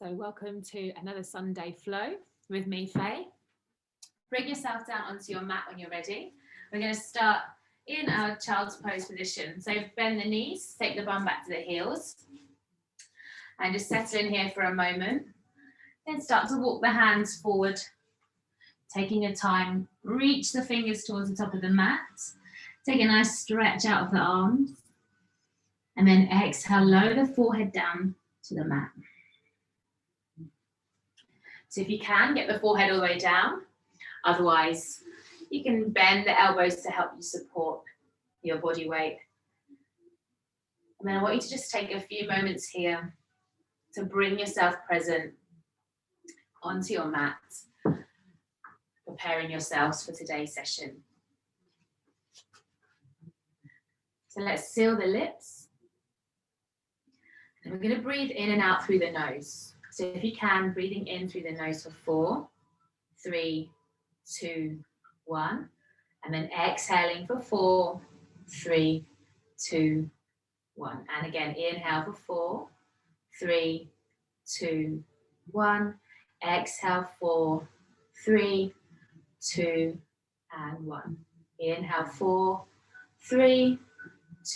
So welcome to another Sunday Flow with me, Faye. Bring yourself down onto your mat when you're ready. We're going to start in our child's pose position. So bend the knees, take the bum back to the heels, and just settle in here for a moment. Then start to walk the hands forward, taking your time. Reach the fingers towards the top of the mat. Take a nice stretch out of the arms. And then exhale, lower the forehead down to the mat. So if you can, get the forehead all the way down. Otherwise, you can bend the elbows to help you support your body weight. And then I want you to just take a few moments here to bring yourself present onto your mat, preparing yourselves for today's session. So let's seal the lips. And we're going to breathe in and out through the nose. So if you can, breathing in through the nose for 4, 3, 2, 1. And then exhaling for 4, 3, 2, 1. And again, inhale for 4, 3, 2, 1. Exhale 4, 3, 2, and 1. Inhale 4, 3,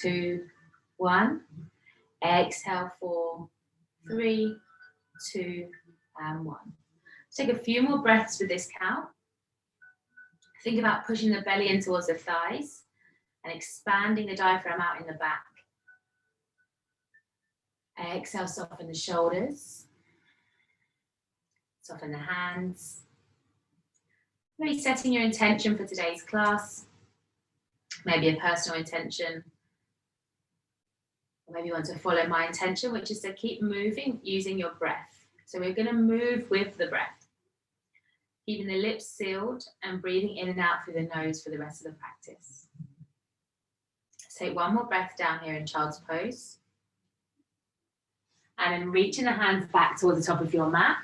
2, 1. Exhale 4, 3, 2, and 1. Take a few more breaths with this count. Think about pushing the belly in towards the thighs and expanding the diaphragm out in the back. Exhale, soften the shoulders. Soften the hands. Maybe setting your intention for today's class. Maybe a personal intention. Or maybe you want to follow my intention, which is to keep moving using your breath. So we're going to move with the breath, keeping the lips sealed and breathing in and out through the nose for the rest of the practice. Let's take one more breath down here in child's pose. And then reaching the hands back towards the top of your mat,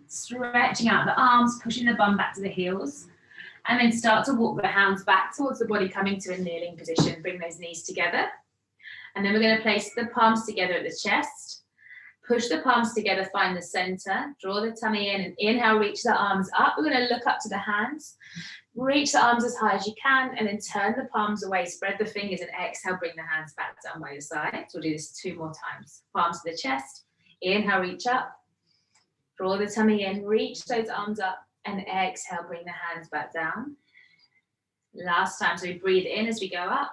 stretching out the arms, pushing the bum back to the heels, and then start to walk the hands back towards the body, coming to a kneeling position. Bring those knees together. And then we're going to place the palms together at the chest. Push the palms together, find the center, draw the tummy in, and inhale, reach the arms up. We're going to look up to the hands, reach the arms as high as you can, and then turn the palms away, spread the fingers, and exhale, bring the hands back down by your side. We'll do this 2 more times. Palms to the chest, inhale, reach up, draw the tummy in, reach those arms up, and exhale, bring the hands back down. Last time, so we breathe in as we go up,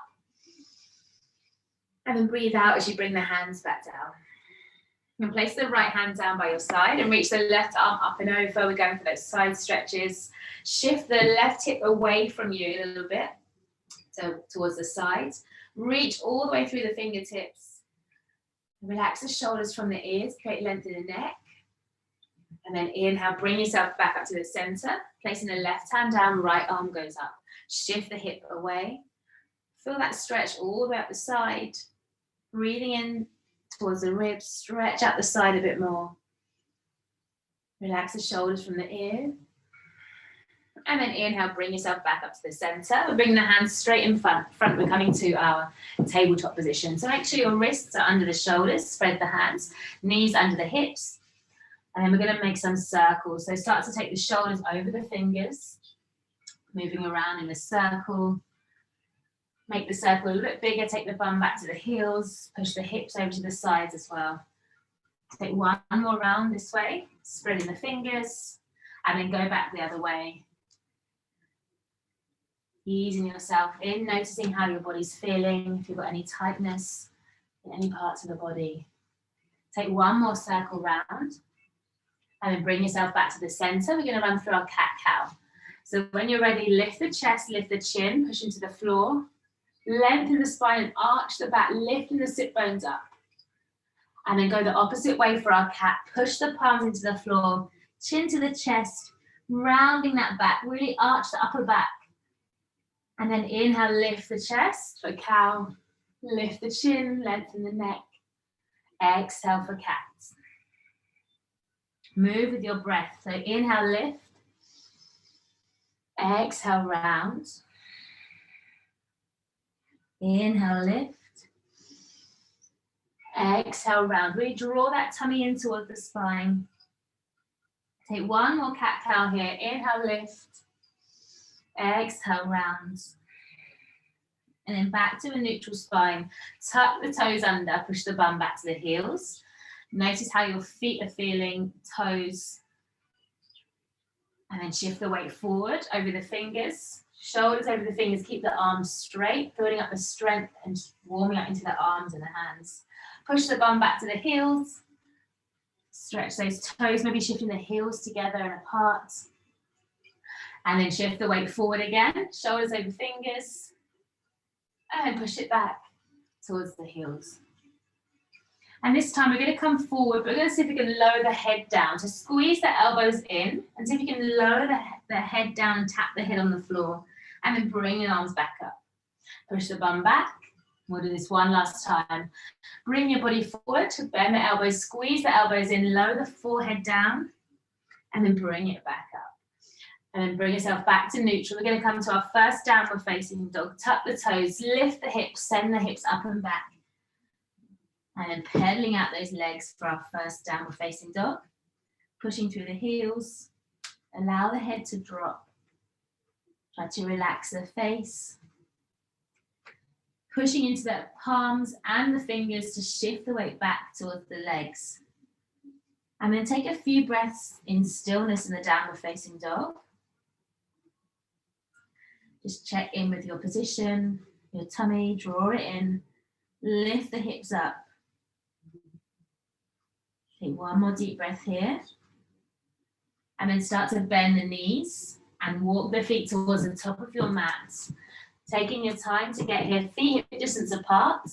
and then breathe out as you bring the hands back down. And place the right hand down by your side and reach the left arm up and over. We're going for those side stretches. Shift the left hip away from you a little bit, so towards the sides. Reach all the way through the fingertips. Relax the shoulders from the ears, create length in the neck. And then inhale, bring yourself back up to the center. Placing the left hand down, right arm goes up. Shift the hip away. Feel that stretch all the way up the side. Breathing in towards the ribs, stretch out the side a bit more. Relax the shoulders from the ear. And then inhale, bring yourself back up to the center. We're bringing the hands straight in front. We're coming to our tabletop position. So make sure your wrists are under the shoulders, spread the hands, knees under the hips. And then we're going to make some circles. So start to take the shoulders over the fingers, moving around in a circle. Make the circle a little bit bigger, take the bum back to the heels, push the hips over to the sides as well. Take one more round this way, spreading the fingers, and then go back the other way. Easing yourself in, noticing how your body's feeling, if you've got any tightness in any parts of the body. Take one more circle round, and then bring yourself back to the center. We're going to run through our cat-cow. So when you're ready, lift the chest, lift the chin, push into the floor. Lengthen the spine and arch the back, lifting the sit bones up. And then go the opposite way for our cat. Push the palms into the floor, chin to the chest, rounding that back, really arch the upper back. And then inhale, lift the chest for cow, lift the chin, lengthen the neck. Exhale for cat. Move with your breath. So inhale, lift. Exhale, round. Inhale, lift. Exhale, round. Really draw that tummy in towards the spine. Take one more cat-cow here. Inhale, lift. Exhale, round. And then back to a neutral spine. Tuck the toes under, push the bum back to the heels. Notice how your feet are feeling, toes. And then shift the weight forward over the fingers. Shoulders over the fingers, keep the arms straight, building up the strength and warming up into the arms and the hands. Push the bum back to the heels. Stretch those toes, maybe shifting the heels together and apart. And then shift the weight forward again, shoulders over fingers. And push it back towards the heels. And this time we're going to come forward, but we're going to see if we can lower the head down. So squeeze the elbows in and see if you can lower the head down and tap the head on the floor. And then bring your arms back up. Push the bum back. We'll do this one last time. Bring your body forward, bend the elbows, squeeze the elbows in, lower the forehead down, and then bring it back up. And then bring yourself back to neutral. We're going to come to our first downward facing dog. Tuck the toes, lift the hips, send the hips up and back. And then pedaling out those legs for our first downward facing dog. Pushing through the heels. Allow the head to drop. Try to relax the face. Pushing into the palms and the fingers to shift the weight back towards the legs. And then take a few breaths in stillness in the downward facing dog. Just check in with your position, your tummy, draw it in, lift the hips up. Take one more deep breath here. And then start to bend the knees and walk the feet towards the top of your mat. Taking your time to get here, feet hip distance apart.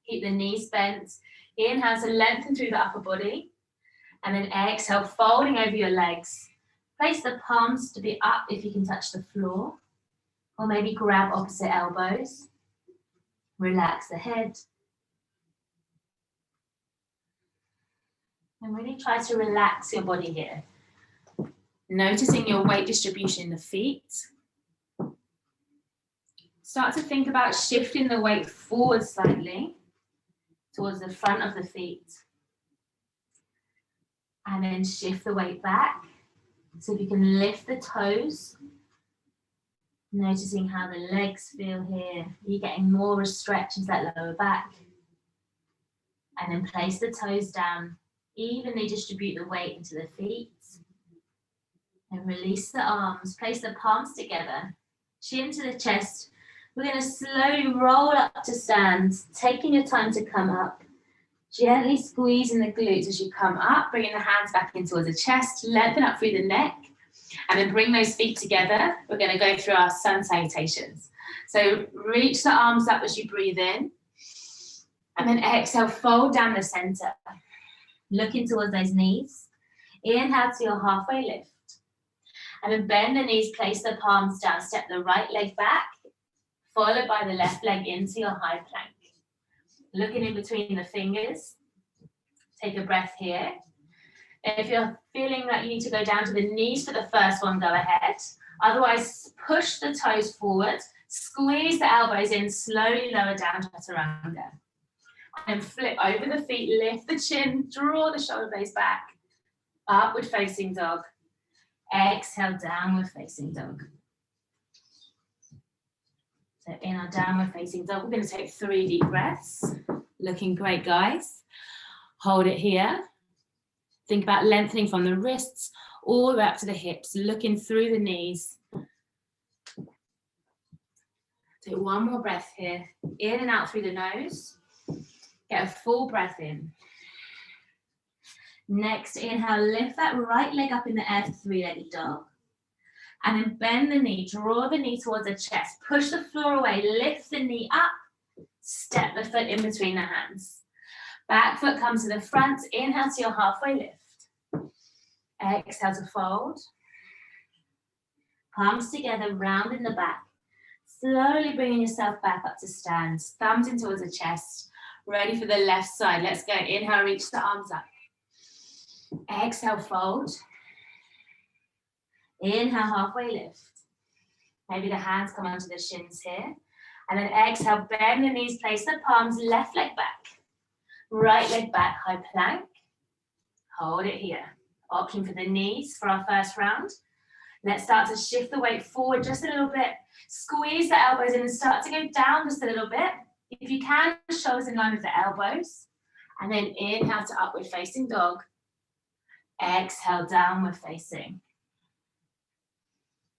Keep the knees bent. Inhale to lengthen through the upper body. And then exhale, folding over your legs. Place the palms to be up if you can touch the floor. Or maybe grab opposite elbows. Relax the head. And really try to relax your body here. Noticing your weight distribution in the feet. Start to think about shifting the weight forward slightly towards the front of the feet. And then shift the weight back. So if you can lift the toes. Noticing how the legs feel here. You're getting more of a stretch into that lower back. And then place the toes down. Evenly distribute the weight into the feet. And release the arms. Place the palms together. Chin to the chest. We're going to slowly roll up to stand. Taking your time to come up. Gently squeezing the glutes as you come up. Bringing the hands back in towards the chest. Lengthen up through the neck. And then bring those feet together. We're going to go through our sun salutations. So reach the arms up as you breathe in. And then exhale, fold down the center. Looking towards those knees. Inhale to your halfway lift. And then bend the knees, place the palms down, step the right leg back, followed by the left leg into your high plank. Looking in between the fingers. Take a breath here. If you're feeling that you need to go down to the knees for the first one, go ahead. Otherwise, push the toes forward, squeeze the elbows in, slowly lower down to chaturanga. And flip over the feet, lift the chin, draw the shoulder blades back. Upward facing dog. Exhale, downward facing dog. So in our downward facing dog, we're going to take 3 deep breaths. Looking great, guys. Hold it here. Think about lengthening from the wrists all the way up to the hips, looking through the knees. Take one more breath here. In and out through the nose. Get a full breath in. Next, inhale, lift that right leg up in the air to 3-legged dog. And then bend the knee, draw the knee towards the chest. Push the floor away, lift the knee up. Step the foot in between the hands. Back foot comes to the front. Inhale to your halfway lift. Exhale to fold. Palms together, round in the back. Slowly bringing yourself back up to stand. Thumbs in towards the chest. Ready for the left side. Let's go. Inhale, reach the arms up. Exhale, fold. Inhale, halfway lift. Maybe the hands come onto the shins here. And then exhale, bend the knees, place the palms, left leg back. Right leg back, high plank. Hold it here. Option for the knees for our first round. Let's start to shift the weight forward just a little bit. Squeeze the elbows in and start to go down just a little bit. If you can, shoulders in line with the elbows. And then inhale to upward facing dog. Exhale, downward facing.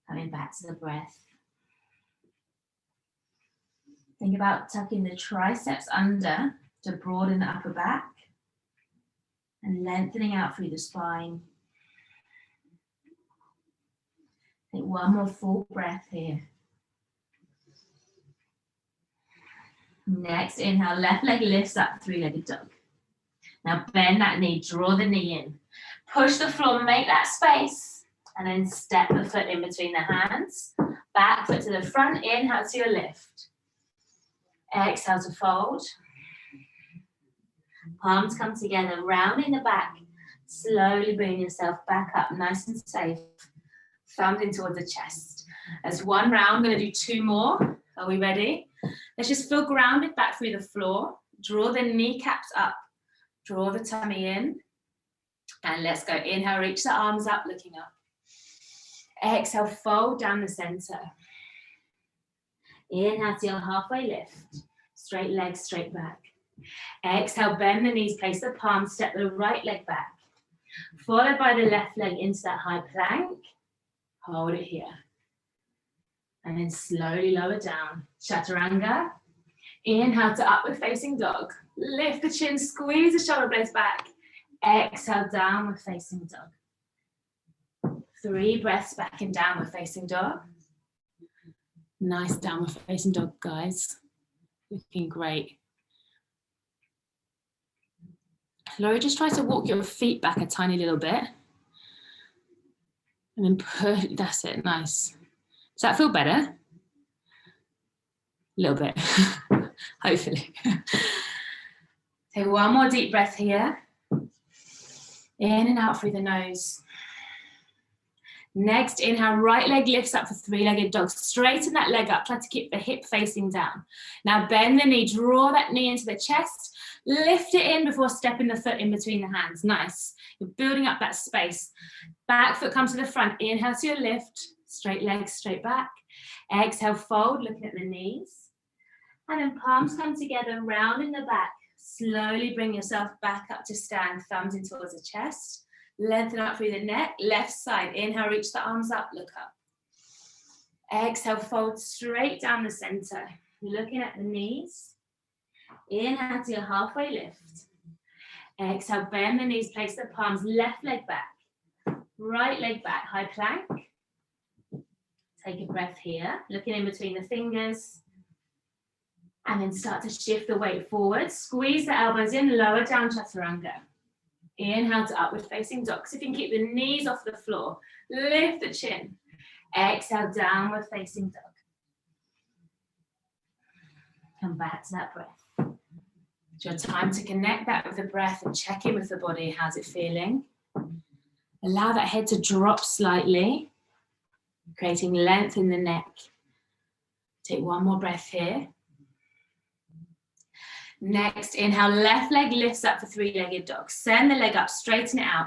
Coming back to the breath. Think about tucking the triceps under to broaden the upper back and lengthening out through the spine. Take one more full breath here. Next, inhale, left leg lifts up, three-legged dog. Now bend that knee, draw the knee in. Push the floor, make that space, and then step the foot in between the hands. Back foot to the front, inhale to your lift. Exhale to fold. Palms come together, rounding the back. Slowly bring yourself back up, nice and safe. Thumbs in towards the chest. As one round, I'm going to do two more. Are we ready? Let's just feel grounded back through the floor. Draw the kneecaps up. Draw the tummy in. And let's go. Inhale, reach the arms up, looking up. Exhale, fold down the center. Inhale to your halfway lift. Straight legs, straight back. Exhale, bend the knees, place the palms, step the right leg back. Followed by the left leg into that high plank. Hold it here. And then slowly lower down. Chaturanga. Inhale to upward facing dog. Lift the chin, squeeze the shoulder blades back. Exhale, downward facing dog. 3 breaths back in downward facing dog. Nice downward facing dog, guys. Looking great. Laurie, just try to walk your feet back a tiny little bit. And then push, that's it, nice. Does that feel better? A little bit, hopefully. Take one more deep breath here. In and out through the nose. Next, inhale, right leg lifts up for three-legged dog. Straighten that leg up, try to keep the hip facing down. Now bend the knee, draw that knee into the chest. Lift it in before stepping the foot in between the hands. Nice. You're building up that space. Back foot comes to the front. Inhale to your lift. Straight legs, straight back. Exhale, fold, looking at the knees. And then palms come together, round in the back. Slowly bring yourself back up to stand, thumbs in towards the chest. Lengthen up through the neck, left side. Inhale, reach the arms up, look up. Exhale, fold straight down the center. Looking at the knees. Inhale to your halfway lift. Exhale, bend the knees, place the palms, left leg back. Right leg back, high plank. Take a breath here, looking in between the fingers. And then start to shift the weight forward. Squeeze the elbows in, lower down chaturanga. Inhale to upward facing dog. So if you can keep the knees off the floor, lift the chin. Exhale, downward facing dog. Come back to that breath. It's your time to connect that with the breath and check in with the body. How's it feeling? Allow that head to drop slightly, creating length in the neck. Take one more breath here. Next, inhale, left leg lifts up for three-legged dog. Send the leg up, straighten it out.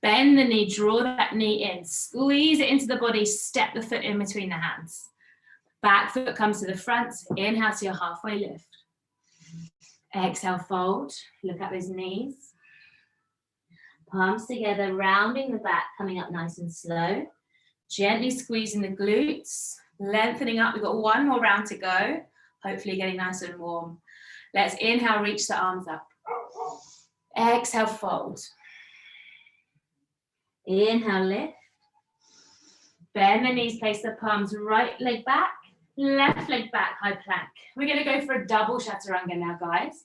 Bend the knee, draw that knee in. Squeeze it into the body, step the foot in between the hands. Back foot comes to the front. Inhale to your halfway lift. Exhale, fold. Look at those knees. Palms together, rounding the back, coming up nice and slow. Gently squeezing the glutes, lengthening up. We've got one more round to go. Hopefully getting nice and warm. Let's inhale, reach the arms up. Exhale, fold. Inhale, lift. Bend the knees, place the palms, right leg back, left leg back, high plank. We're gonna go for a double chaturanga now, guys.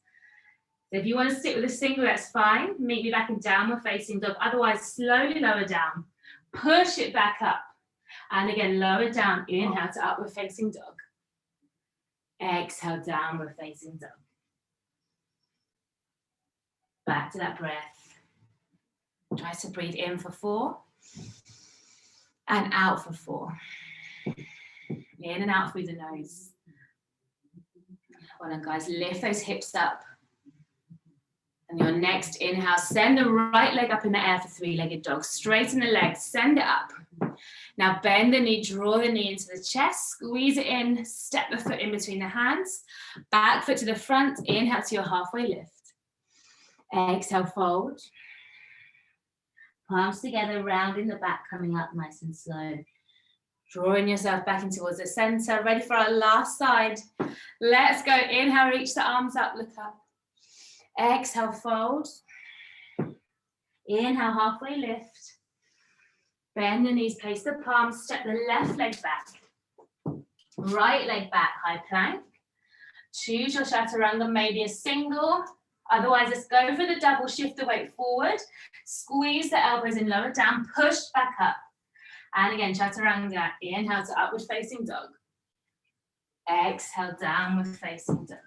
So if you wanna sit with a single, that's fine. Meet me back in downward facing dog. Otherwise, slowly lower down. Push it back up. And again, lower down, inhale to upward facing dog. Exhale, downward facing dog. Back to that breath. Try to breathe in for 4 and out for 4. In and out through the nose. Well done, guys. Lift those hips up. And your next inhale, send the right leg up in the air for three-legged dog. Straighten the legs, send it up. Now bend the knee, draw the knee into the chest, squeeze it in, step the foot in between the hands, back foot to the front, inhale to your halfway lift. Exhale, fold. Palms together, rounding the back, coming up nice and slow. Drawing yourself back in towards the center, ready for our last side. Let's go, inhale, reach the arms up, look up. Exhale, fold. Inhale, halfway lift. Bend the knees, place the palms, step the left leg back. Right leg back, high plank. Choose your chaturanga, maybe a single. Otherwise, let's go for the double, shift the weight forward. Squeeze the elbows in, lower down, push back up. And again, chaturanga, inhale to upward facing dog. Exhale, downward facing dog.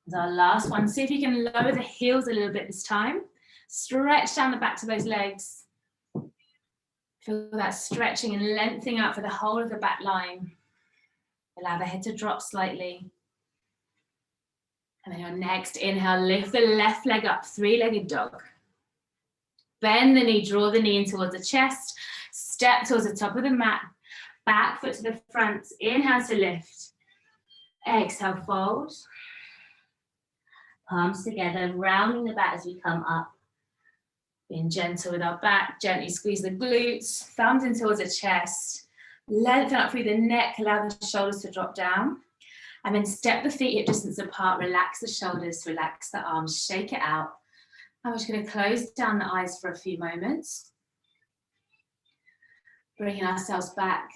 As our last one, see if you can lower the heels a little bit this time. Stretch down the back to those legs. Feel that stretching and lengthening out for the whole of the back line. Allow the head to drop slightly. And then your next inhale, lift the left leg up, three-legged dog. Bend the knee, draw the knee in towards the chest. Step towards the top of the mat. Back foot to the front. Inhale to lift. Exhale, fold. Palms together, rounding the back as we come up. Being gentle with our back, gently squeeze the glutes, thumbs in towards the chest. Lengthen up through the neck, allow the shoulders to drop down. And then step the feet hip distance apart, relax the shoulders, relax the arms, shake it out. And we're just going to close down the eyes for a few moments. Bringing ourselves back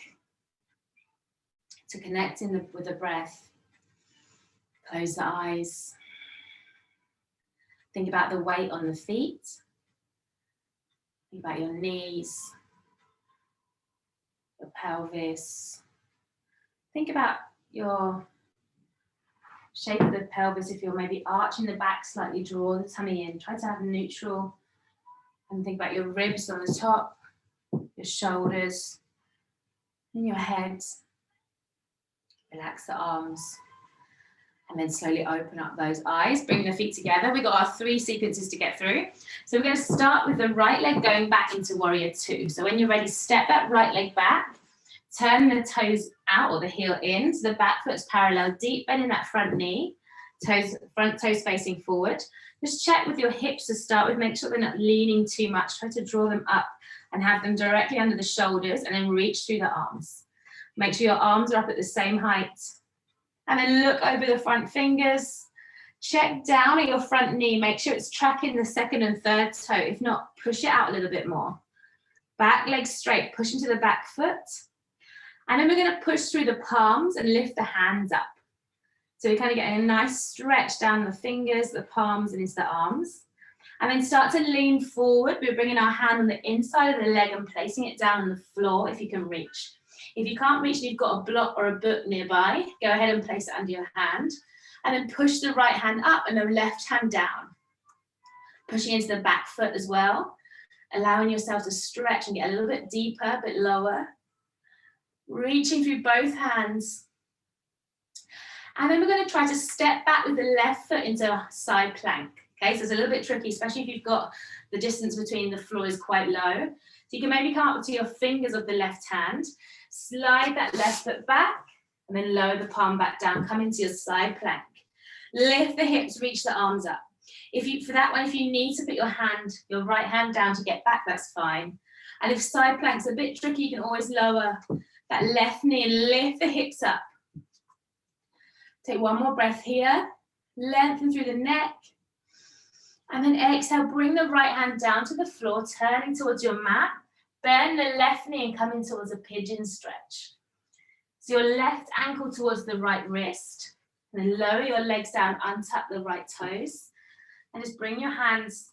to connecting with the breath. Close the eyes. Think about the weight on the feet. Think about your knees, your pelvis. Think about your shape of the pelvis. If you're maybe arching the back slightly, draw the tummy in. Try to have neutral. And think about your ribs on the top, your shoulders, and your head. Relax the arms. And then slowly open up those eyes, bring the feet together. We've got our 3 sequences to get through. So we're going to start with the right leg going back into warrior 2. So when you're ready, step that right leg back, turn the toes out or the heel in, so the back foot's parallel, deep bend in that front knee, front toes facing forward. Just check with your hips to start with, make sure they're not leaning too much. Try to draw them up and have them directly under the shoulders and then reach through the arms. Make sure your arms are up at the same height. And then look over the front fingers. Check down at your front knee. Make sure it's tracking the second and third toe. If not, push it out a little bit more. Back leg straight, push into the back foot. And then we're going to push through the palms and lift the hands up. So we're kind of getting a nice stretch down the fingers, the palms, and into the arms. And then start to lean forward. We're bringing our hand on the inside of the leg and placing it down on the floor if you can reach. If you can't reach and you've got a block or a book nearby, go ahead and place it under your hand. And then push the right hand up and the left hand down. Pushing into the back foot as well. Allowing yourself to stretch and get a little bit deeper, a bit lower. Reaching through both hands. And then we're going to try to step back with the left foot into a side plank. Okay, so it's a little bit tricky, especially if you've got the distance between the floor is quite low. So you can maybe come up to your fingers of the left hand. Slide that left foot back and then lower the palm back down. Come into your side plank. Lift the hips, reach the arms up. For that one, if you need to put your right hand down to get back, that's fine. And if side plank's a bit tricky, you can always lower that left knee and lift the hips up. Take one more breath here. Lengthen through the neck. And then exhale, bring the right hand down to the floor, turning towards your mat. Bend the left knee and come in towards a pigeon stretch. So your left ankle towards the right wrist. And then lower your legs down, untuck the right toes. And just bring your hands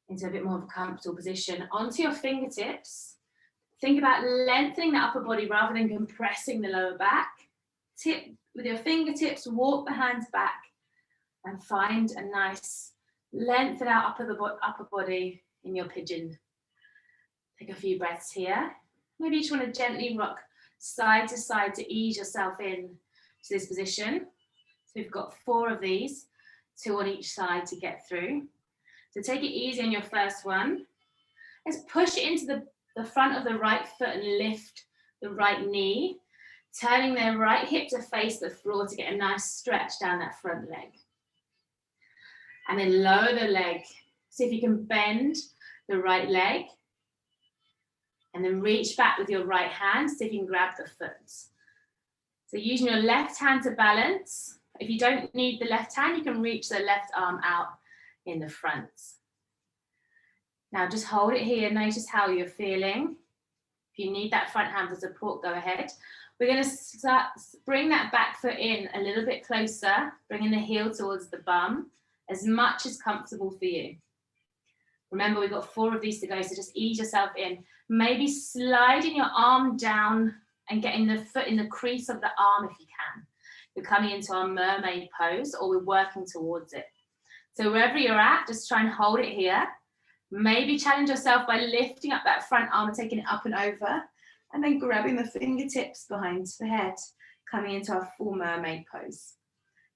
into a bit more of a comfortable position. Onto your fingertips. Think about lengthening the upper body rather than compressing the lower back. Tip with your fingertips, walk the hands back. And find a nice lengthen out upper body in your pigeon. Take a few breaths here. Maybe you just want to gently rock side to side to ease yourself in to this position. So we've got 4 of these, 2 on each side to get through. So take it easy on your first one. Let's push it into the front of the right foot and lift the right knee, turning the right hip to face the floor to get a nice stretch down that front leg. And then lower the leg. See if you can bend the right leg. And then reach back with your right hand, see if you can grab the foot. So using your left hand to balance. If you don't need the left hand, you can reach the left arm out in the front. Now just hold it here, notice how you're feeling. If you need that front hand for support, go ahead. We're going to bring that back foot in a little bit closer, bringing the heel towards the bum, as much as comfortable for you. Remember, we've got 4 of these to go, so just ease yourself in. Maybe sliding your arm down and getting the foot in the crease of the arm if you can. We're coming into our mermaid pose, or we're working towards it. So wherever you're at, just try and hold it here. Maybe challenge yourself by lifting up that front arm and taking it up and over, and then grabbing the fingertips behind the head, coming into our full mermaid pose.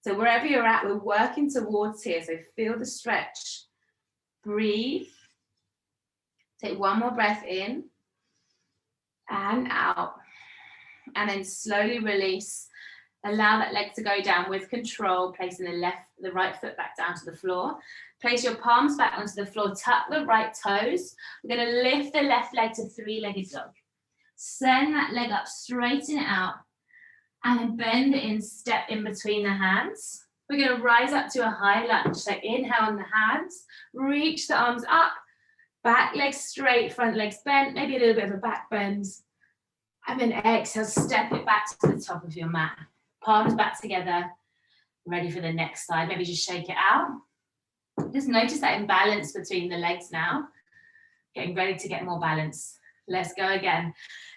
So wherever you're at, we're working towards here. So feel the stretch. Breathe. Take one more breath in and out. And then slowly release. Allow that leg to go down with control, placing the right foot back down to the floor. Place your palms back onto the floor, tuck the right toes. We're going to lift the left leg to 3-legged dog. Send that leg up, straighten it out, and then bend it in, step in between the hands. We're going to rise up to a high lunge. So inhale on the hands, reach the arms up, back legs straight, front legs bent, maybe a little bit of a back bend. And then exhale, step it back to the top of your mat. Palms back together, ready for the next side. Maybe just shake it out. Just notice that imbalance between the legs now. Getting ready to get more balance. Let's go again.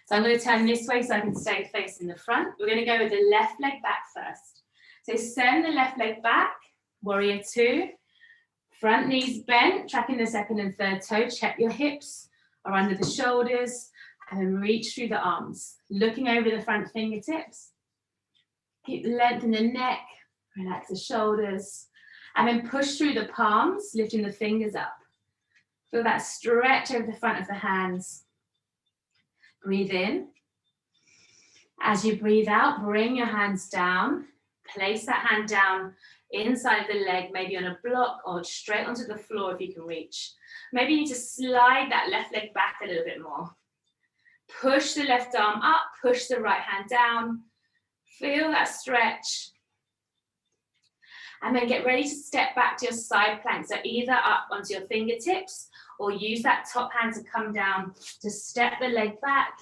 So I'm going to turn this way so I can stay facing the front. We're going to go with the left leg back first. So send the left leg back, warrior 2. Front knees bent, tracking the second and third toe. Check your hips are under the shoulders, and then reach through the arms. Looking over the front fingertips. Keep the length in the neck, relax the shoulders, and then push through the palms, lifting the fingers up. Feel that stretch over the front of the hands. Breathe in. As you breathe out, bring your hands down. Place that hand down inside the leg, maybe on a block or straight onto the floor if you can reach. Maybe you need to slide that left leg back a little bit more. Push the left arm up, push the right hand down. Feel that stretch. And then get ready to step back to your side plank. So either up onto your fingertips or use that top hand to come down to step the leg back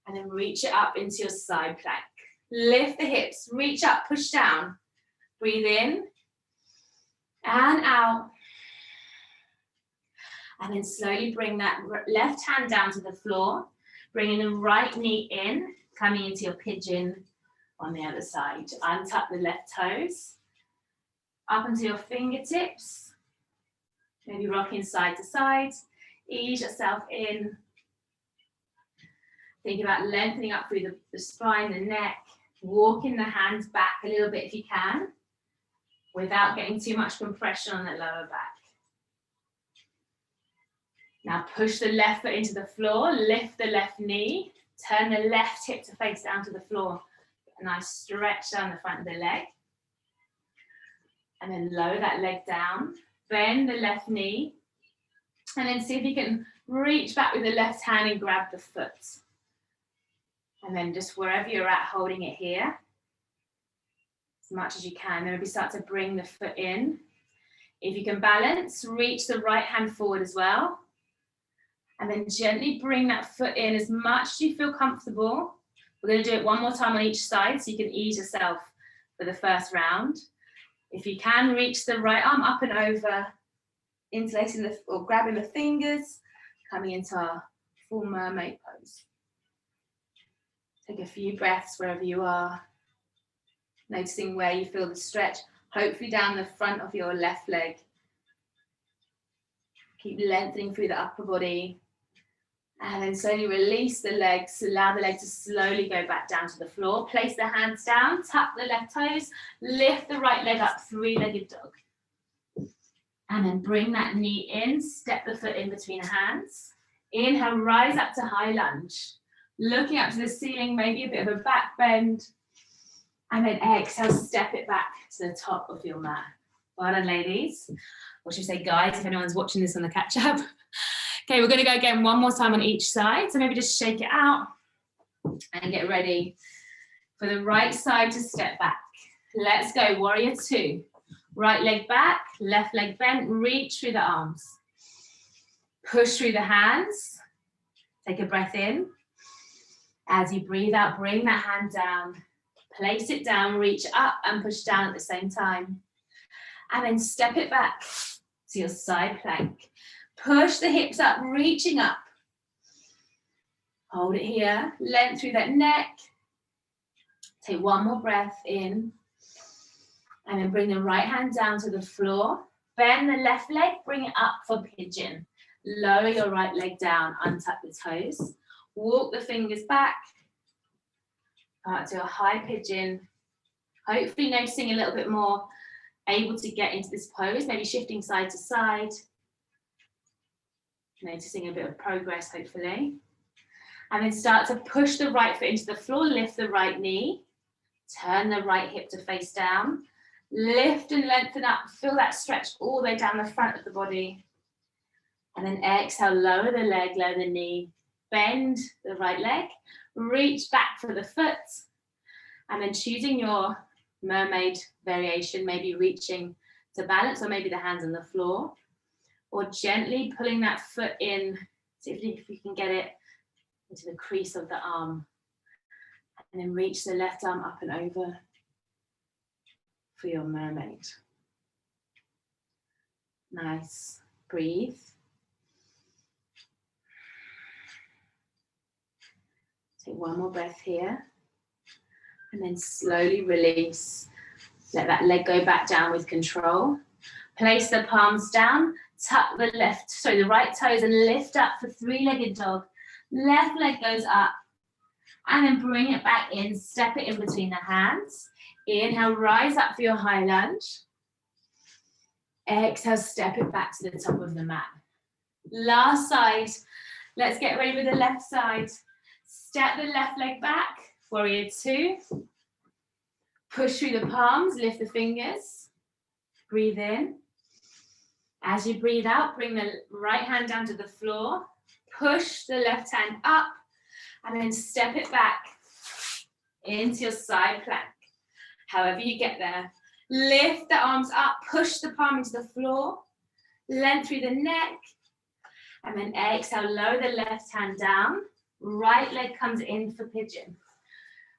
and then reach it up into your side plank. Lift the hips, reach up, push down. Breathe in and out. And then slowly bring that left hand down to the floor, bringing the right knee in, coming into your pigeon on the other side. Untuck the left toes, up onto your fingertips, maybe rocking side to side. Ease yourself in. Think about lengthening up through the spine, the neck, walking the hands back a little bit if you can, without getting too much compression on the lower back. Now push the left foot into the floor, lift the left knee, turn the left hip to face down to the floor. A nice stretch down the front of the leg. And then lower that leg down, bend the left knee, and then see if you can reach back with the left hand and grab the foot. And then just wherever you're at, holding it here, as much as you can. Then maybe start to bring the foot in. If you can balance, reach the right hand forward as well. And then gently bring that foot in as much as you feel comfortable. We're going to do it one more time on each side so you can ease yourself for the first round. If you can, reach the right arm up and over, interlacing or grabbing the fingers, coming into our full mermaid pose. Take a few breaths wherever you are, noticing where you feel the stretch, hopefully down the front of your left leg. Keep lengthening through the upper body And then slowly release the legs, allow the leg to slowly go back down to the floor. Place the hands down, tuck the left toes, lift the right leg up, three-legged dog. And then bring that knee in, step the foot in between the hands. Inhale, rise up to high lunge. Looking up to the ceiling, maybe a bit of a back bend. And then exhale, step it back to the top of your mat. Well done, ladies. Or should we say guys, if anyone's watching this on the catch-up. Okay, we're going to go again one more time on each side. So maybe just shake it out and get ready for the right side to step back. Let's go, warrior two. Right leg back, left leg bent, reach through the arms. Push through the hands. Take a breath in. As you breathe out, bring that hand down. Place it down, reach up and push down at the same time. And then step it back to your side plank. Push the hips up, reaching up. Hold it here, length through that neck. Take one more breath in. And then bring the right hand down to the floor. Bend the left leg, bring it up for pigeon. Lower your right leg down, untuck the toes. Walk the fingers back. Out to a high pigeon. Hopefully noticing a little bit more, able to get into this pose, maybe shifting side to side. Noticing a bit of progress, hopefully. And then start to push the right foot into the floor, lift the right knee. Turn the right hip to face down. Lift and lengthen up, feel that stretch all the way down the front of the body. And then exhale, lower the leg, lower the knee. Bend the right leg, reach back for the foot. And then choosing your mermaid variation, maybe reaching to balance or maybe the hands on the floor. Or gently pulling that foot in, see if you can get it into the crease of the arm. And then reach the left arm up and over for your mermaid. Nice. Breathe. Take one more breath here. And then slowly release. Let that leg go back down with control. Place the palms down. Tuck the the right toes and lift up for three-legged dog. Left leg goes up. And then bring it back in. Step it in between the hands. Inhale, rise up for your high lunge. Exhale, step it back to the top of the mat. Last side. Let's get ready with the left side. Step the left leg back. Warrior two. Push through the palms, lift the fingers. Breathe in. As you breathe out, bring the right hand down to the floor. Push the left hand up and then step it back into your side plank. However you get there. Lift the arms up, push the palm into the floor. Length through the neck. And then exhale, lower the left hand down. Right leg comes in for pigeon.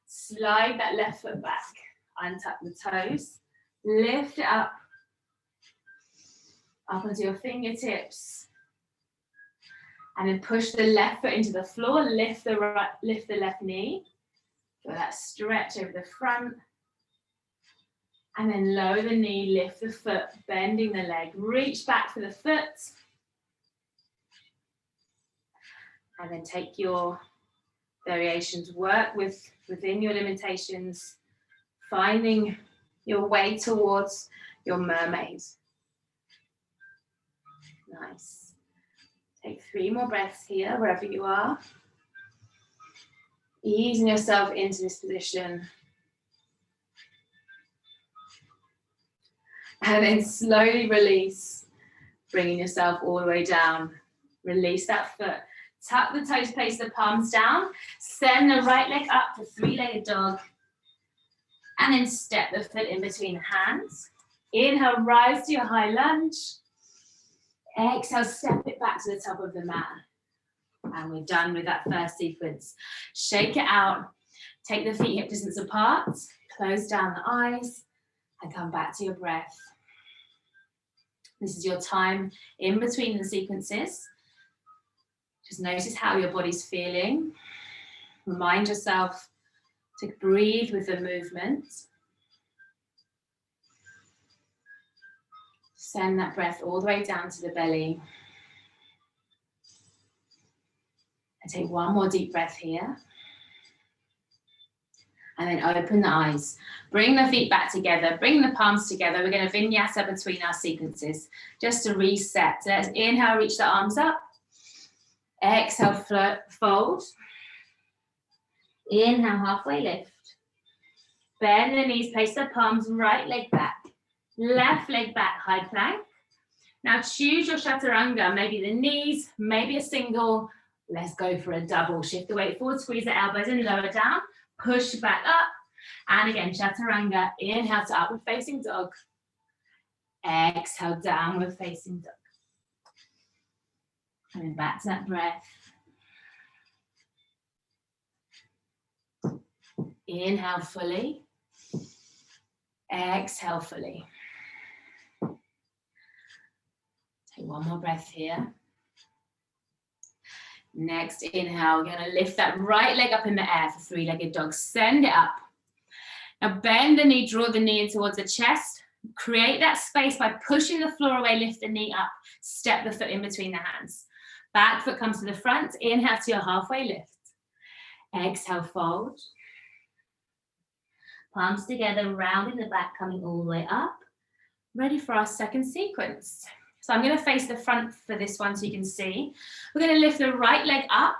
Slide that left foot back. Untuck the toes. Lift it up. Up onto your fingertips. And then push the left foot into the floor. Lift the left knee. Feel that stretch over the front. And then lower the knee, lift the foot, bending the leg. Reach back for the foot. And then take your variations. Work within your limitations. Finding your way towards your mermaid. Nice. Take 3 more breaths here, wherever you are. Easing yourself into this position. And then slowly release, bringing yourself all the way down. Release that foot. Tuck the toes, place the palms down. Send the right leg up for three-legged dog. And then step the foot in between the hands. Inhale, rise to your high lunge. Exhale, step it back to the top of the mat. And we're done with that first sequence. Shake it out. Take the feet hip distance apart. Close down the eyes. And come back to your breath. This is your time in between the sequences. Just notice how your body's feeling. Remind yourself to breathe with the movement. Send that breath all the way down to the belly. And take one more deep breath here. And then open the eyes. Bring the feet back together. Bring the palms together. We're going to vinyasa between our sequences just to reset. So let's inhale, reach the arms up. Exhale, fold. Inhale, halfway lift. Bend the knees, place the palms, right leg back. Left leg back, high plank. Now choose your chaturanga, maybe the knees, maybe a single. Let's go for a double. Shift the weight forward, squeeze the elbows and lower down. Push back up. And again, chaturanga. Inhale to upward facing dog. Exhale, downward facing dog. Coming back to that breath. Inhale fully. Exhale fully. Take one more breath here. Next inhale, we're going to lift that right leg up in the air for three-legged dog. Send it up. Now bend the knee, draw the knee in towards the chest. Create that space by pushing the floor away, lift the knee up. Step the foot in between the hands. Back foot comes to the front. Inhale to your halfway lift. Exhale, fold. Palms together, rounding the back, coming all the way up. Ready for our second sequence. So I'm going to face the front for this one so you can see. We're going to lift the right leg up,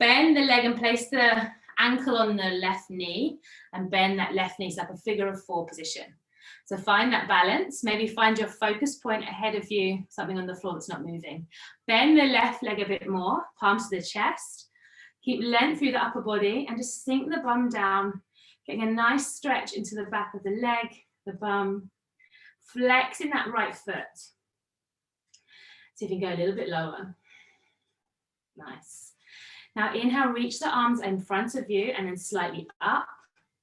bend the leg and place the ankle on the left knee and bend that left knee, so like a figure of four position. So find that balance. Maybe find your focus point ahead of you, something on the floor that's not moving. Bend the left leg a bit more, palms to the chest. Keep length through the upper body and just sink the bum down, getting a nice stretch into the back of the leg, the bum, flexing that right foot. See if you can go a little bit lower. Nice. Now inhale, reach the arms in front of you and then slightly up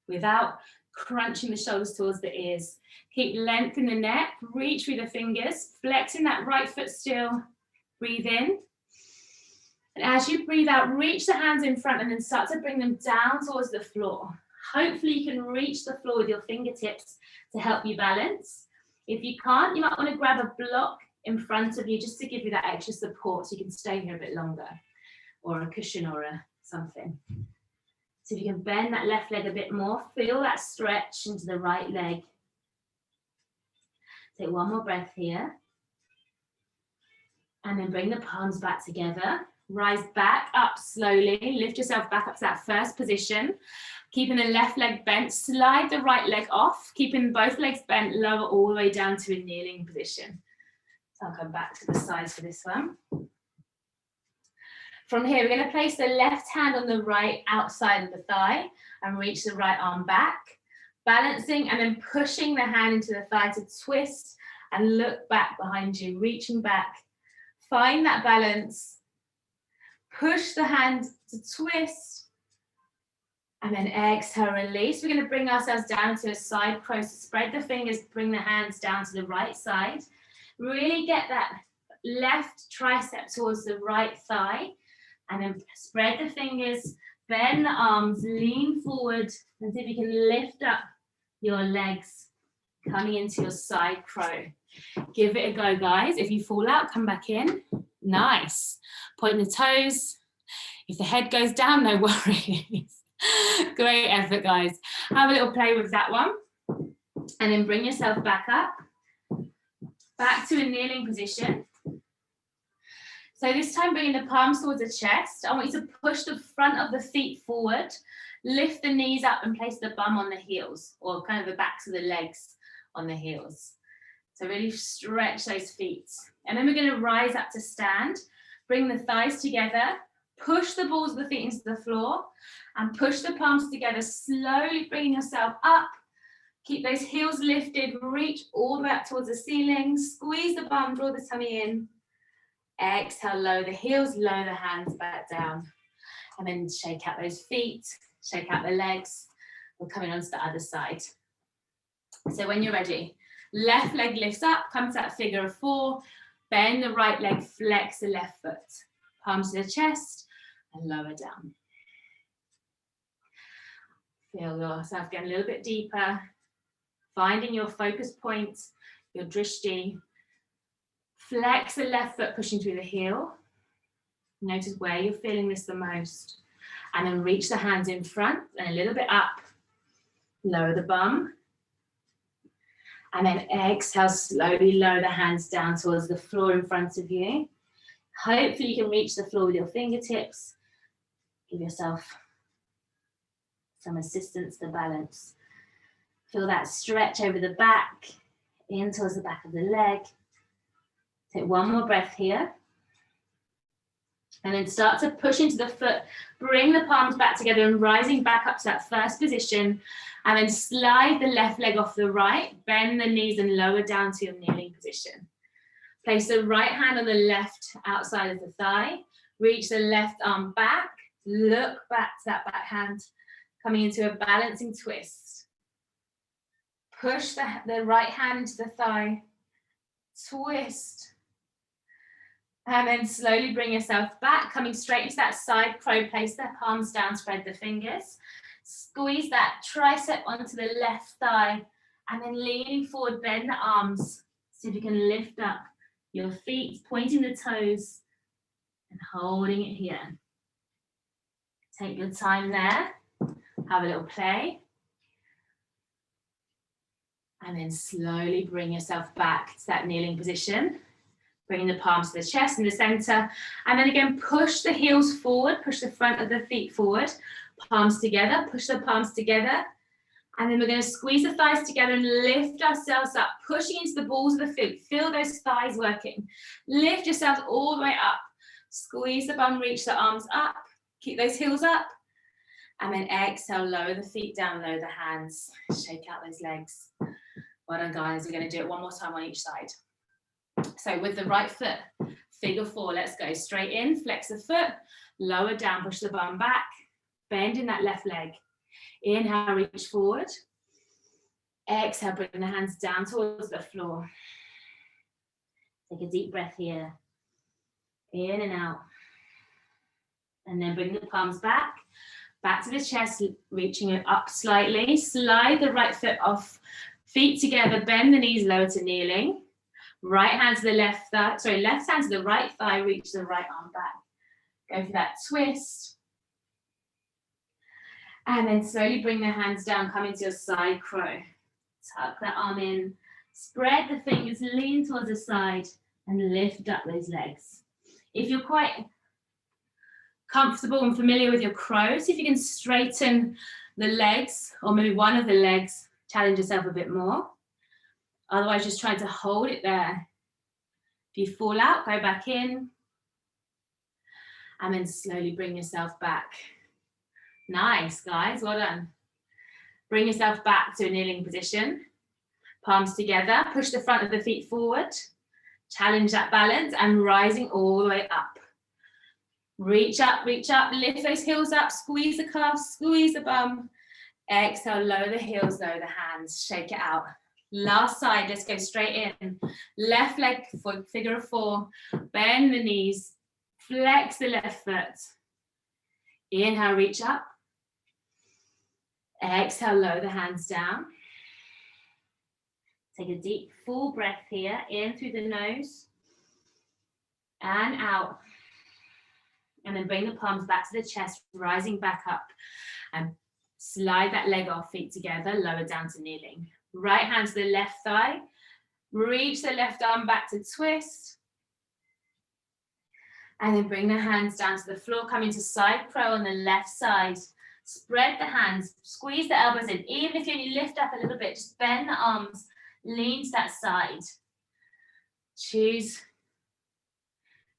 without crunching the shoulders towards the ears. Keep length in the neck, reach through the fingers, flexing that right foot still. Breathe in. And as you breathe out, reach the hands in front and then start to bring them down towards the floor. Hopefully you can reach the floor with your fingertips to help you balance. If you can't, you might want to grab a block in front of you just to give you that extra support so you can stay here a bit longer, or a cushion or something. So if you can bend that left leg a bit more, feel that stretch into the right leg. Take one more breath here. And then bring the palms back together. Rise back up slowly. Lift yourself back up to that first position. Keeping the left leg bent, slide the right leg off. Keeping both legs bent, lower all the way down to a kneeling position. So I'll come back to the sides for this one. From here, we're going to place the left hand on the right outside of the thigh and reach the right arm back. Balancing and then pushing the hand into the thigh to twist and look back behind you, reaching back. Find that balance. Push the hand to twist. And then exhale, release. We're going to bring ourselves down to a side crow. So spread the fingers, bring the hands down to the right side. Really get that left tricep towards the right thigh. And then spread the fingers, bend the arms, lean forward, and see if you can lift up your legs, coming into your side crow. Give it a go, guys. If you fall out, come back in. Nice. Point the toes. If the head goes down, no worries. Great effort, guys. Have a little play with that one. And then bring yourself back up. Back to a kneeling position. So this time, bringing the palms towards the chest. I want you to push the front of the feet forward. Lift the knees up and place the bum on the heels, or kind of the backs of the legs on the heels. So really stretch those feet. And then we're going to rise up to stand. Bring the thighs together. Push the balls of the feet into the floor. And push the palms together, slowly bringing yourself up. Keep those heels lifted. Reach all the way up towards the ceiling. Squeeze the bum, draw the tummy in. Exhale, lower the heels, lower the hands back down. And then shake out those feet, shake out the legs. We're coming onto the other side. So when you're ready, left leg lifts up, come to that figure of four. Bend the right leg, flex the left foot. Palms to the chest and lower down. Feel yourself getting a little bit deeper. Finding your focus point, your drishti. Flex the left foot, pushing through the heel. Notice where you're feeling this the most. And then reach the hands in front and a little bit up. Lower the bum. And then exhale, slowly lower the hands down towards the floor in front of you. Hopefully you can reach the floor with your fingertips. Give yourself some assistance to balance. Feel that stretch over the back, in towards the back of the leg. Take one more breath here. And then start to push into the foot. Bring the palms back together and rising back up to that first position. And then slide the left leg off the right. Bend the knees and lower down to your kneeling position. Place the right hand on the left outside of the thigh. Reach the left arm back. Look back to that back hand. Coming into a balancing twist. Push the right hand into the thigh. Twist. And then slowly bring yourself back, coming straight into that side crow. Place the palms down, spread the fingers. Squeeze that tricep onto the left thigh. And then leaning forward, bend the arms. See if you can lift up your feet, pointing the toes and holding it here. Take your time there. Have a little play. And then slowly bring yourself back to that kneeling position. Bringing the palms to the chest in the center. And then again, push the heels forward, push the front of the feet forward. Palms together, push the palms together. And then we're going to squeeze the thighs together and lift ourselves up, pushing into the balls of the feet. Feel those thighs working. Lift yourselves all the way up. Squeeze the bum, reach the arms up. Keep those heels up. And then exhale, lower the feet down, lower the hands. Shake out those legs. Well done, guys. We're going to do it one more time on each side. So with the right foot, figure four, let's go straight in, flex the foot, lower down, push the bum back, bend in that left leg. Inhale, reach forward. Exhale, bring the hands down towards the floor. Take a deep breath here. In and out. And then bring the palms back to the chest, reaching it up slightly. Slide the right foot off, feet together, bend the knees lower to kneeling. Right hand to the left thigh, left hand to the right thigh, reach the right arm back. Go for that twist. And then slowly bring the hands down, come into your side crow. Tuck that arm in, spread the fingers, lean towards the side, and lift up those legs. If you're quite comfortable and familiar with your crow, see if you can straighten the legs, or maybe one of the legs, challenge yourself a bit more. Otherwise, just try to hold it there. If you fall out, go back in. And then slowly bring yourself back. Nice, guys, well done. Bring yourself back to a kneeling position. Palms together, push the front of the feet forward. Challenge that balance and rising all the way up. Reach up, lift those heels up, squeeze the calves, squeeze the bum. Exhale, lower the heels, lower the hands, shake it out. Last side, let's go straight in. Left leg for figure of four. Bend the knees. Flex the left foot. Inhale, reach up. Exhale, lower the hands down. Take a deep, full breath here. In through the nose. And out. And then bring the palms back to the chest, rising back up. And slide that leg off, feet together, lower down to kneeling. Right hand to the left thigh. Reach the left arm back to twist. And then bring the hands down to the floor. Come into side crow on the left side. Spread the hands. Squeeze the elbows in. Even if you only lift up a little bit, just bend the arms. Lean to that side. Choose.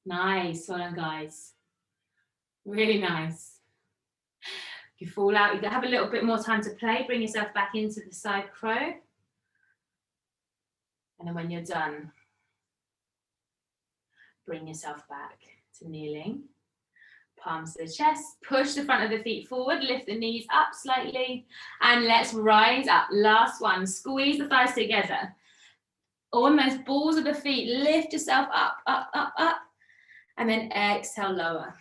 Nice. Well done, guys. Really nice. You fall out, you have a little bit more time to play, bring yourself back into the side crow. And then when you're done, bring yourself back to kneeling. Palms to the chest, push the front of the feet forward, lift the knees up slightly, and let's rise up. Last one, squeeze the thighs together. On those balls of the feet, lift yourself up, up, up, up, and then exhale, lower.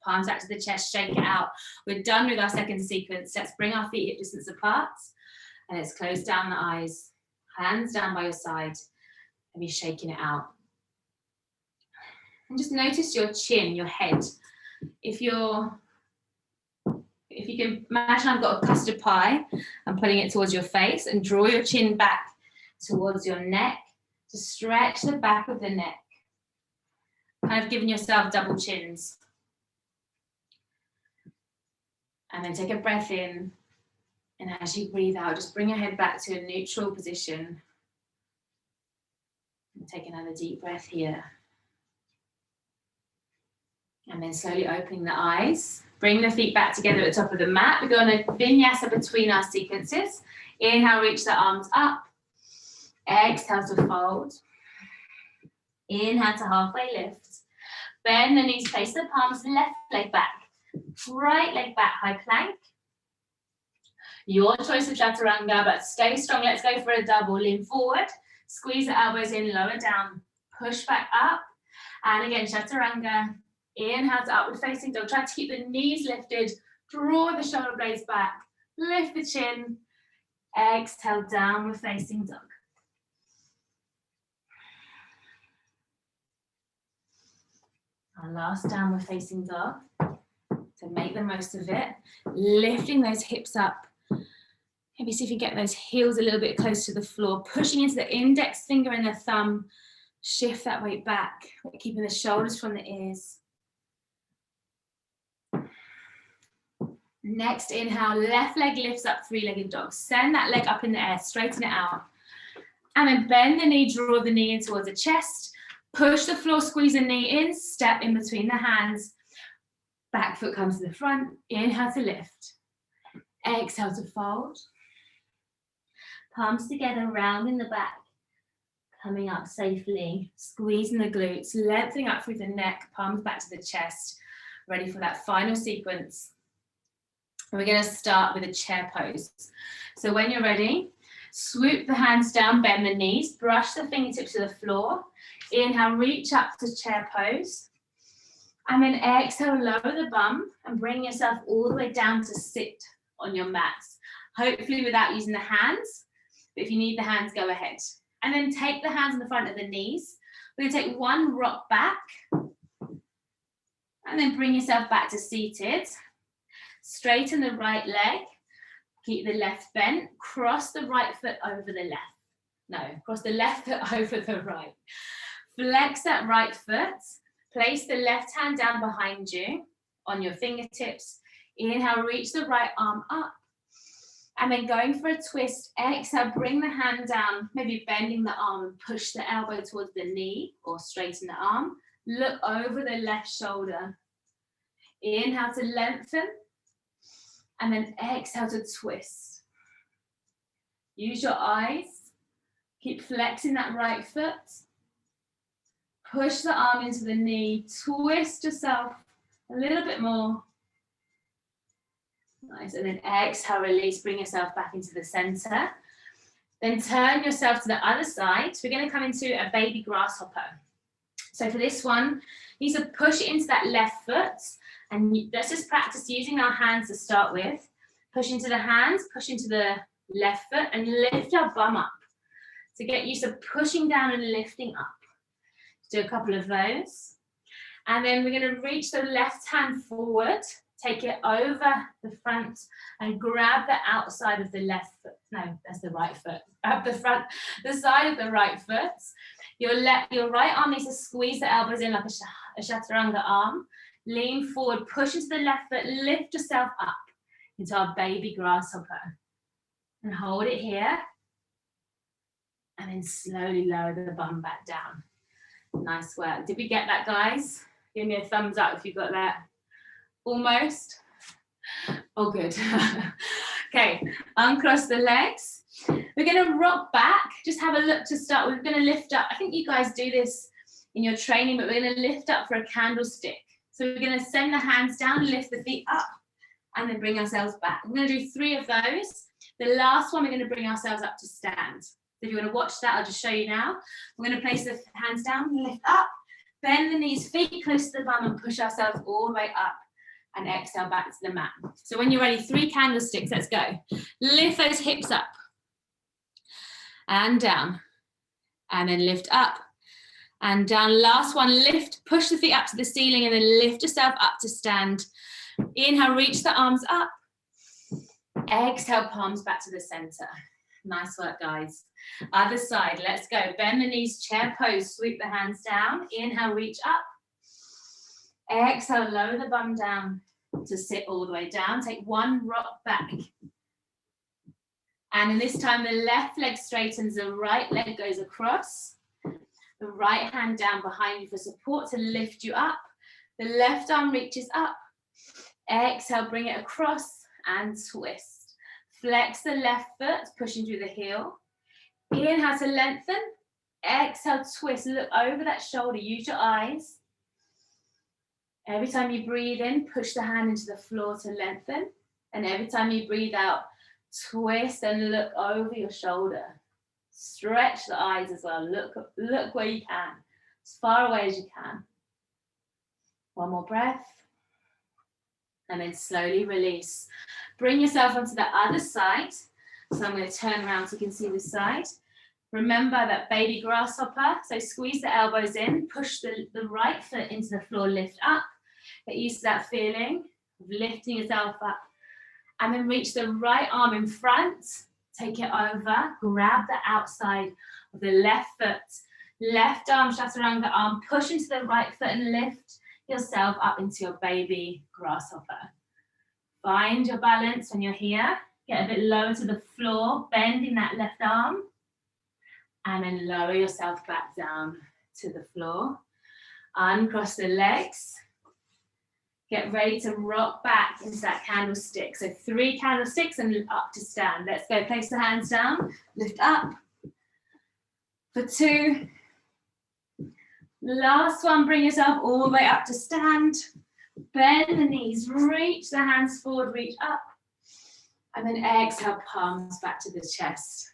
Palms back to the chest, shake it out. We're done with our second sequence. Let's bring our feet hip distance apart. And let's close down the eyes. Hands down by your side. And be shaking it out. And just notice your chin, your head. If you can imagine I've got a custard pie, I'm putting it towards your face, and draw your chin back towards your neck to stretch the back of the neck. Kind of giving yourself double chins. And then take a breath in. And as you breathe out, just bring your head back to a neutral position. And take another deep breath here. And then slowly opening the eyes. Bring the feet back together at the top of the mat. We're going to vinyasa between our sequences. Inhale, reach the arms up. Exhale to fold. Inhale to halfway lift. Bend the knees, place the palms, left leg back. Right leg back, high plank. Your choice of chaturanga, but stay strong. Let's go for a double. Lean forward. Squeeze the elbows in, lower down. Push back up. And again, chaturanga. Inhale to upward facing dog. Try to keep the knees lifted. Draw the shoulder blades back. Lift the chin. Exhale, downward facing dog. Our last downward facing dog. So make the most of it. Lifting those hips up. Maybe see if you get those heels a little bit close to the floor. Pushing into the index finger and the thumb. Shift that weight back. Keeping the shoulders from the ears. Next inhale, left leg lifts up, three-legged dog. Send that leg up in the air, straighten it out. And then bend the knee, draw the knee in towards the chest. Push the floor, squeeze the knee in, step in between the hands. Back foot comes to the front. Inhale to lift. Exhale to fold. Palms together, rounding the back. Coming up safely, squeezing the glutes, lengthening up through the neck, palms back to the chest. Ready for that final sequence. And we're going to start with a chair pose. So when you're ready, swoop the hands down, bend the knees, brush the fingertips to the floor. Inhale, reach up to chair pose. And then exhale, lower the bum and bring yourself all the way down to sit on your mats. Hopefully without using the hands, but if you need the hands, go ahead. And then take the hands on the front of the knees. We're going to take one rock back. And then bring yourself back to seated. Straighten the right leg. Keep the left bent. Cross the right foot over the left. No, cross the left foot over the right. Flex that right foot. Place the left hand down behind you on your fingertips. Inhale, reach the right arm up. And then going for a twist, exhale, bring the hand down, maybe bending the arm and push the elbow towards the knee or straighten the arm. Look over the left shoulder. Inhale to lengthen. And then exhale to twist. Use your eyes. Keep flexing that right foot. Push the arm into the knee. Twist yourself a little bit more. Nice. And then exhale, release. Bring yourself back into the center. Then turn yourself to the other side. We're going to come into a baby grasshopper. So for this one, you need to push into that left foot. And let's just practice using our hands to start with. Push into the hands, push into the left foot, and lift our bum up. So get used to pushing down and lifting up. Do a couple of those. And then we're going to reach the left hand forward, take it over the front, and grab the outside of the left foot. No, that's the right foot. Grab the front, the side of the right foot. Your right arm needs to squeeze the elbows in like a chaturanga arm. Lean forward, push into the left foot, lift yourself up into our baby grasshopper. And hold it here. And then slowly lower the bum back down. Nice work. Did we get that, guys? Give me a thumbs up if you got that. Almost. Oh, good. Okay, uncross the legs. We're going to rock back. Just have a look to start. We're going to lift up. I think you guys do this in your training, but we're going to lift up for a candlestick. So we're going to send the hands down, lift the feet up, and then bring ourselves back. We're going to do 3 of those. The last one, we're going to bring ourselves up to stand. So if you want to watch that, I'll just show you now. We're going to place the hands down, lift up, bend the knees, feet close to the bum, and push ourselves all the way up. And exhale back to the mat. So when you're ready, 3 candlesticks, let's go. Lift those hips up. And down. And then lift up. And down, last one, lift, push the feet up to the ceiling and then lift yourself up to stand. Inhale, reach the arms up. Exhale, palms back to the center. Nice work, guys. Other side, let's go. Bend the knees, chair pose, sweep the hands down. Inhale, reach up. Exhale, lower the bum down to sit all the way down. Take one rock back. And in this time, the left leg straightens, the right leg goes across. The right hand down behind you for support to lift you up. The left arm reaches up. Exhale, bring it across and twist. Flex the left foot, pushing through the heel. Inhale to lengthen. Exhale, twist. Look over that shoulder. Use your eyes. Every time you breathe in, push the hand into the floor to lengthen. And every time you breathe out, twist and look over your shoulder. Stretch the eyes as well. Look where you can, as far away as you can. One more breath. And then slowly release. Bring yourself onto the other side. So I'm going to turn around so you can see this side. Remember that baby grasshopper. So squeeze the elbows in, push the right foot into the floor, lift up. Get used to that feeling of lifting yourself up. And then reach the right arm in front. Take it over. Grab the outside of the left foot. Left arm, chaturanga arm. Push into the right foot and lift yourself up into your baby grasshopper. Find your balance when you're here. Get a bit lower to the floor, bending that left arm. And then lower yourself back down to the floor. Uncross the legs. Get ready to rock back into that candlestick. So 3 candlesticks and up to stand. Let's go. Place the hands down. Lift up. For 2. Last one, bring yourself all the way up to stand. Bend the knees, reach the hands forward, reach up. And then exhale, palms back to the chest.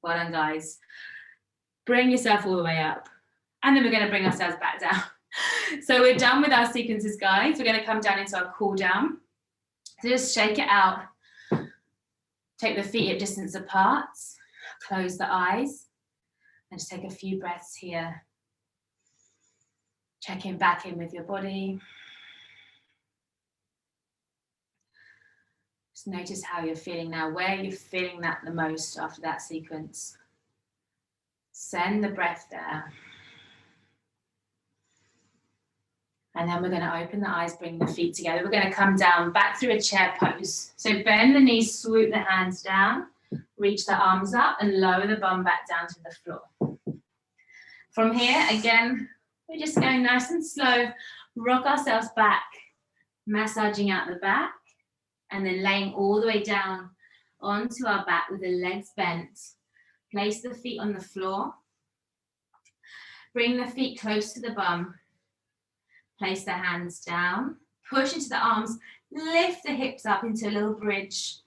Well done, guys. Bring yourself all the way up. And then we're going to bring ourselves back down. So we're done with our sequences, guys. We're going to come down into our cool down. So just shake it out. Take the feet at distance apart. Close the eyes. And just take a few breaths here. Checking back in with your body. Just notice how you're feeling now, where you're feeling that the most after that sequence. Send the breath there. And then we're going to open the eyes, bring the feet together. We're going to come down, back through a chair pose. So bend the knees, swoop the hands down, reach the arms up and lower the bum back down to the floor. From here, again, we're just going nice and slow. Rock ourselves back, massaging out the back, and then laying all the way down onto our back with the legs bent. Place the feet on the floor. Bring the feet close to the bum. Place the hands down. Push into the arms. Lift the hips up into a little bridge.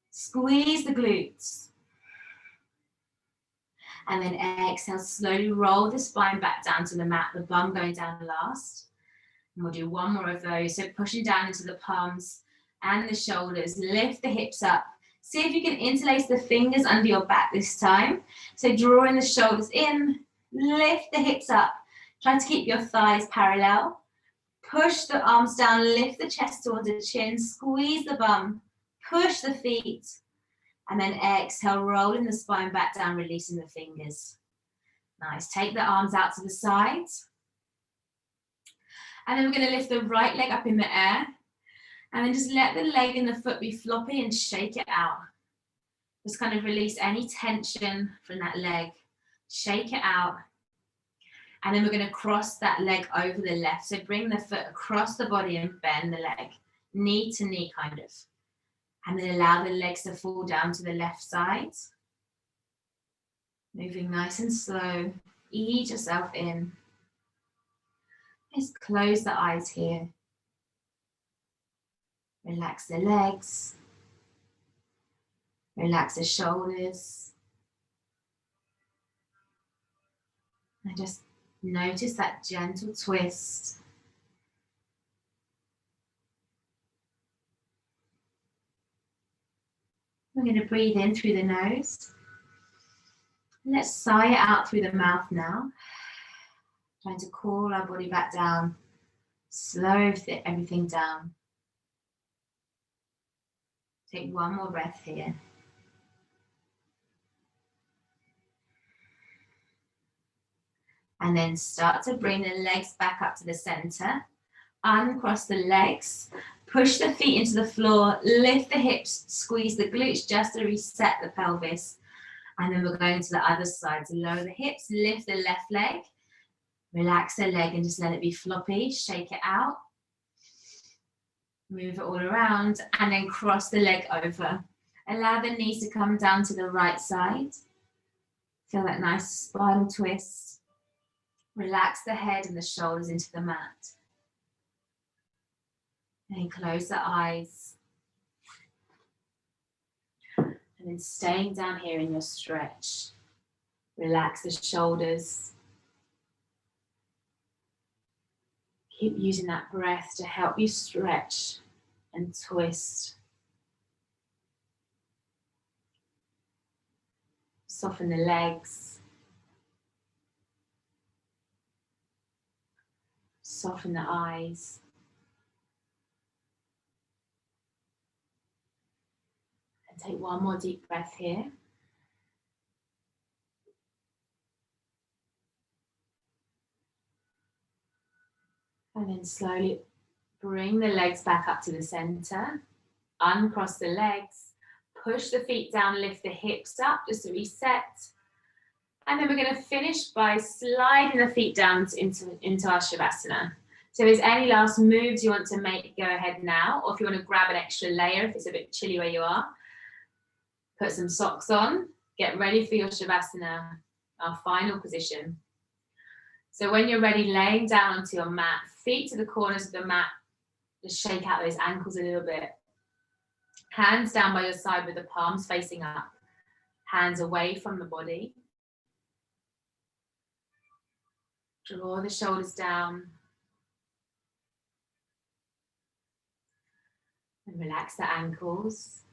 Squeeze the glutes. And then exhale, slowly roll the spine back down to the mat, the bum going down last. And we'll do one more of those. So pushing down into the palms and the shoulders. Lift the hips up. See if you can interlace the fingers under your back this time. So drawing the shoulders in, lift the hips up. Try to keep your thighs parallel. Push the arms down, lift the chest towards the chin, squeeze the bum, push the feet. And then exhale, rolling the spine back down, releasing the fingers. Nice. Take the arms out to the sides. And then we're going to lift the right leg up in the air. And then just let the leg and the foot be floppy and shake it out. Just kind of release any tension from that leg. Shake it out. And then we're going to cross that leg over the left. So bring the foot across the body and bend the leg. Knee to knee kind of. And then allow the legs to fall down to the left side. Moving nice and slow. Ease yourself in. Just close the eyes here. Relax the legs. Relax the shoulders. And just notice that gentle twist. We're going to breathe in through the nose. Let's sigh it out through the mouth now. Trying to cool our body back down. Slow everything down. Take one more breath here. And then start to bring the legs back up to the center. Uncross the legs. Push the feet into the floor. Lift the hips. Squeeze the glutes just to reset the pelvis. And then we're going to the other side. So lower the hips. Lift the left leg. Relax the leg and just let it be floppy. Shake it out. Move it all around. And then cross the leg over. Allow the knees to come down to the right side. Feel that nice spinal twist. Relax the head and the shoulders into the mat. And then close the eyes. And then staying down here in your stretch. Relax the shoulders. Keep using that breath to help you stretch and twist. Soften the legs. Soften the eyes. And take one more deep breath here. And then slowly bring the legs back up to the center. Uncross the legs. Push the feet down, lift the hips up just to reset. And then we're going to finish by sliding the feet down into our Shavasana. So if there's any last moves you want to make, go ahead now. Or if you want to grab an extra layer, if it's a bit chilly where you are, put some socks on. Get ready for your Shavasana, our final position. So when you're ready, laying down onto your mat, feet to the corners of the mat, just shake out those ankles a little bit. Hands down by your side with the palms facing up. Hands away from the body. Draw the shoulders down. And relax the ankles.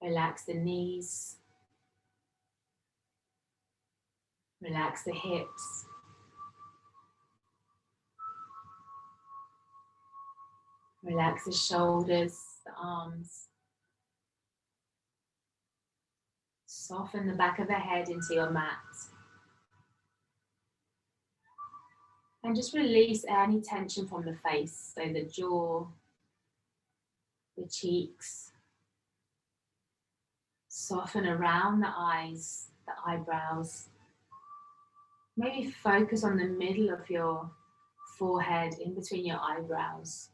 Relax the knees. Relax the hips. Relax the shoulders, the arms. Soften the back of the head into your mat. And just release any tension from the face, so the jaw, the cheeks. Soften around the eyes, the eyebrows. Maybe focus on the middle of your forehead, in between your eyebrows.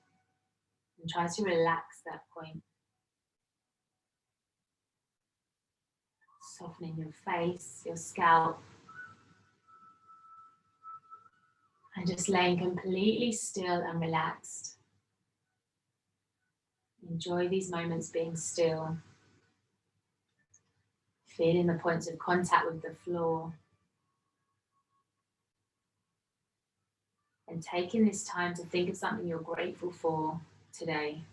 And try to relax that point. Softening your face, your scalp. And just laying completely still and relaxed. Enjoy these moments being still. Feeling the points of contact with the floor. And taking this time to think of something you're grateful for today.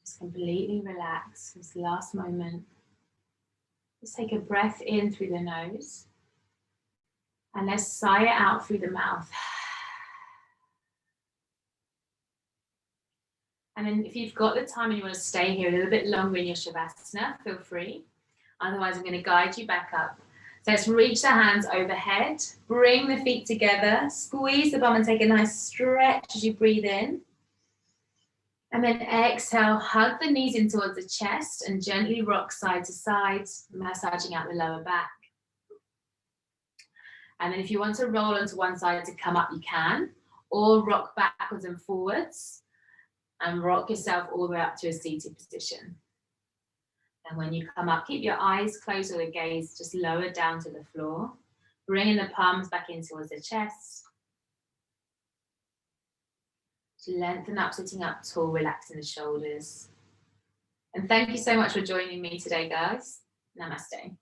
Just completely relax this last moment. Just take a breath in through the nose. And let's sigh it out through the mouth. And then if you've got the time and you want to stay here a little bit longer in your Shavasana, feel free. Otherwise, I'm going to guide you back up. So let's reach the hands overhead. Bring the feet together. Squeeze the bum and take a nice stretch as you breathe in. And then exhale, hug the knees in towards the chest and gently rock side to side, massaging out the lower back. And then if you want to roll onto one side to come up, you can, or rock backwards and forwards and rock yourself all the way up to a seated position. And when you come up, keep your eyes closed or the gaze just lower down to the floor, bringing the palms back in towards the chest. To lengthen up, sitting up tall, relaxing the shoulders. And thank you so much for joining me today, guys. Namaste.